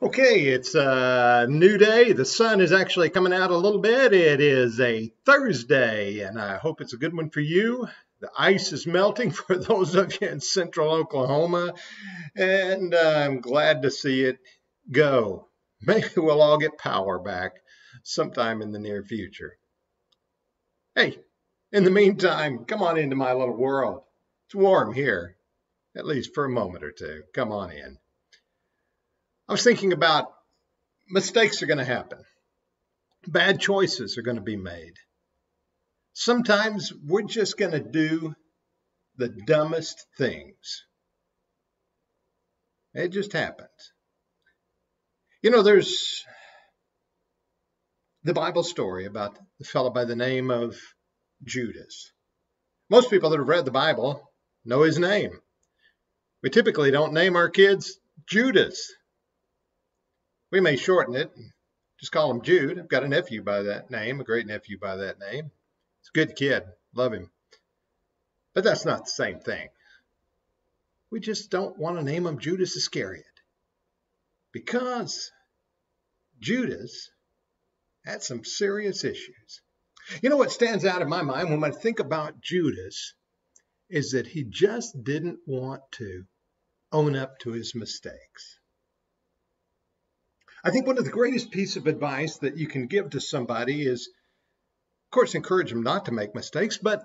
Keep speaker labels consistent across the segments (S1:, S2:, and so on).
S1: Okay, it's a new day. The sun is actually coming out a little bit. It is a Thursday, and I hope it's a good one for you. The ice is melting for those of you in central Oklahoma, and I'm glad to see it go. Maybe we'll all get power back sometime in the near future. Hey, in the meantime, come on into my little world. It's warm here, at least for a moment or two. Come on in. I was thinking about mistakes are going to happen. Bad choices are going to be made. Sometimes we're just going to do the dumbest things. It just happens. There's the Bible story about the fellow by the name of Judas. Most people that have read the Bible know his name. We typically don't name our kids Judas. We may shorten it and just call him Jude. I've got a nephew by that name, a great nephew by that name. He's a good kid. Love him. But that's not the same thing. We just don't want to name him Judas Iscariot because Judas had some serious issues. What stands out in my mind when I think about Judas is that he just didn't want to own up to his mistakes. I think one of the greatest pieces of advice that you can give to somebody is, of course, encourage them not to make mistakes, but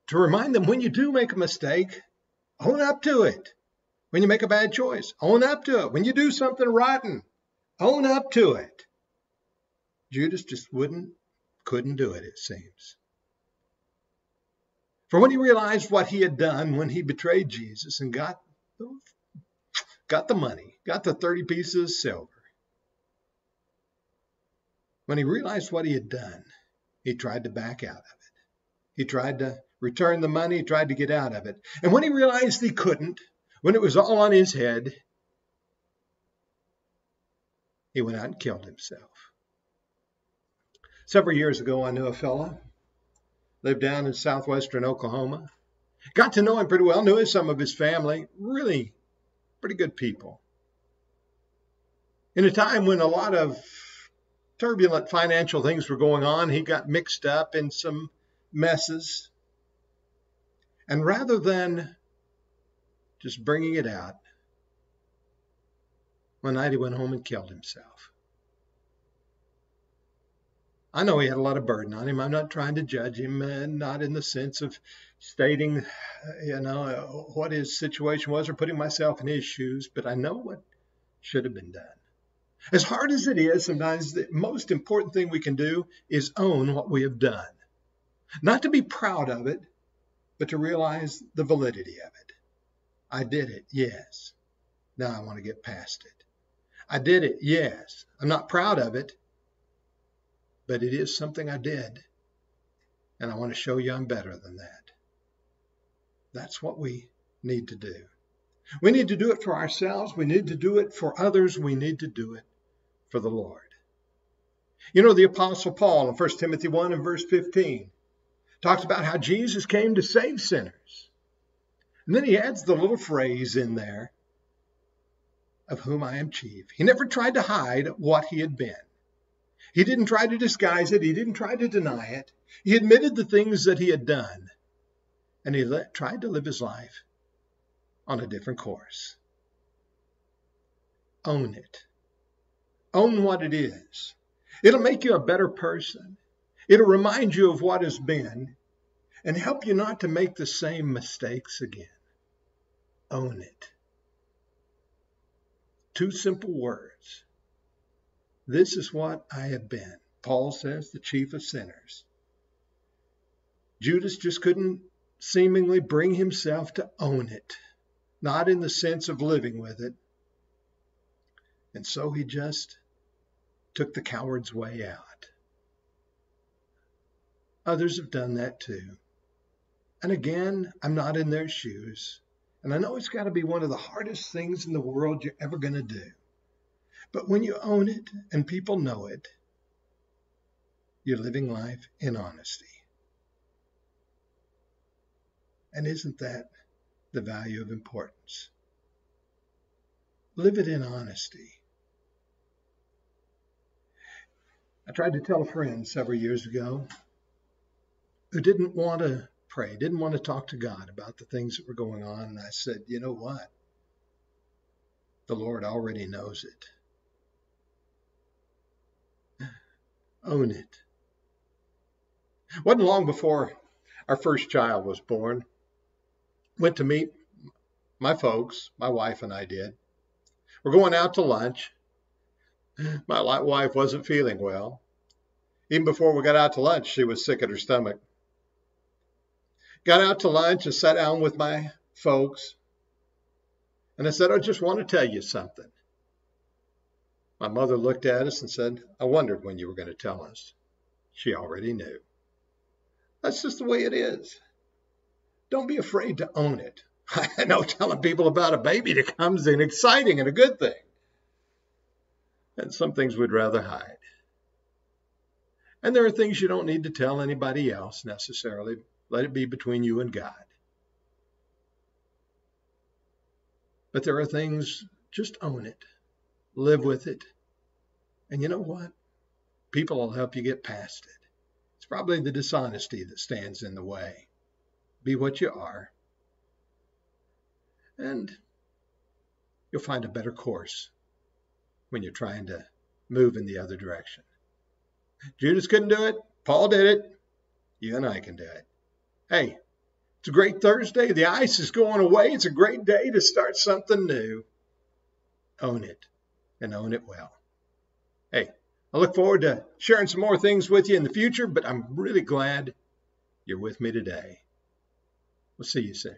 S1: to remind them when you do make a mistake, own up to it. When you make a bad choice, own up to it. When you do something rotten, own up to it. Judas just couldn't do it, it seems. For when he realized what he had done when he betrayed Jesus and got the money, got the 30 pieces of silver, when he realized what he had done, he tried to back out of it. He tried to return the money, he tried to get out of it. And when he realized he couldn't, when it was all on his head, he went out and killed himself. Several years ago, I knew a fellow, lived down in southwestern Oklahoma. Got to know him pretty well, knew some of his family, really pretty good people. In a time when a lot of turbulent financial things were going on, he got mixed up in some messes. And rather than just bringing it out, one night he went home and killed himself. I know he had a lot of burden on him. I'm not trying to judge him, and not in the sense of stating, what his situation was or putting myself in his shoes, but I know what should have been done. As hard as it is, sometimes the most important thing we can do is own what we have done. Not to be proud of it, but to realize the validity of it. I did it, yes. Now I want to get past it. I did it, yes. I'm not proud of it, but it is something I did. And I want to show you I'm better than that. That's what we need to do. We need to do it for ourselves. We need to do it for others. We need to do it for the Lord. The Apostle Paul in 1 Timothy 1 and verse 15 talks about how Jesus came to save sinners. And then he adds the little phrase in there, of whom I am chief. He never tried to hide what he had been. He didn't try to disguise it. He didn't try to deny it. He admitted the things that he had done. And he tried to live his life on a different course. Own it. Own what it is. It'll make you a better person. It'll remind you of what has been and help you not to make the same mistakes again. Own it. Two simple words. This is what I have been. Paul says, the chief of sinners. Judas just couldn't seemingly bring himself to own it, not in the sense of living with it. And so he just took the coward's way out. Others have done that too. And again, I'm not in their shoes. And I know it's got to be one of the hardest things in the world you're ever going to do. But when you own it and people know it, you're living life in honesty. And isn't that the value of importance? Live it in honesty. I tried to tell a friend several years ago who didn't want to pray, didn't want to talk to God about the things that were going on. And I said, you know what? The Lord already knows it. Own it. Wasn't long before our first child was born. Went to meet my folks, my wife and I did. We're going out to lunch. My wife wasn't feeling well. Even before we got out to lunch, she was sick at her stomach. Got out to lunch and sat down with my folks. And I said, I just want to tell you something. My mother looked at us and said, I wondered when you were going to tell us. She already knew. That's just the way it is. Don't be afraid to own it. I know telling people about a baby that comes in exciting and a good thing. And some things we'd rather hide. And there are things you don't need to tell anybody else necessarily. Let it be between you and God. But there are things, just own it. Live with it. And you know what? People will help you get past it. It's probably the dishonesty that stands in the way. Be what you are. And you'll find a better course when you're trying to move in the other direction. Judas couldn't do it. Paul did it. You and I can do it. Hey, it's a great Thursday. The ice is going away. It's a great day to start something new. Own it, and own it well. Hey, I look forward to sharing some more things with you in the future, but I'm really glad you're with me today. We'll see you soon.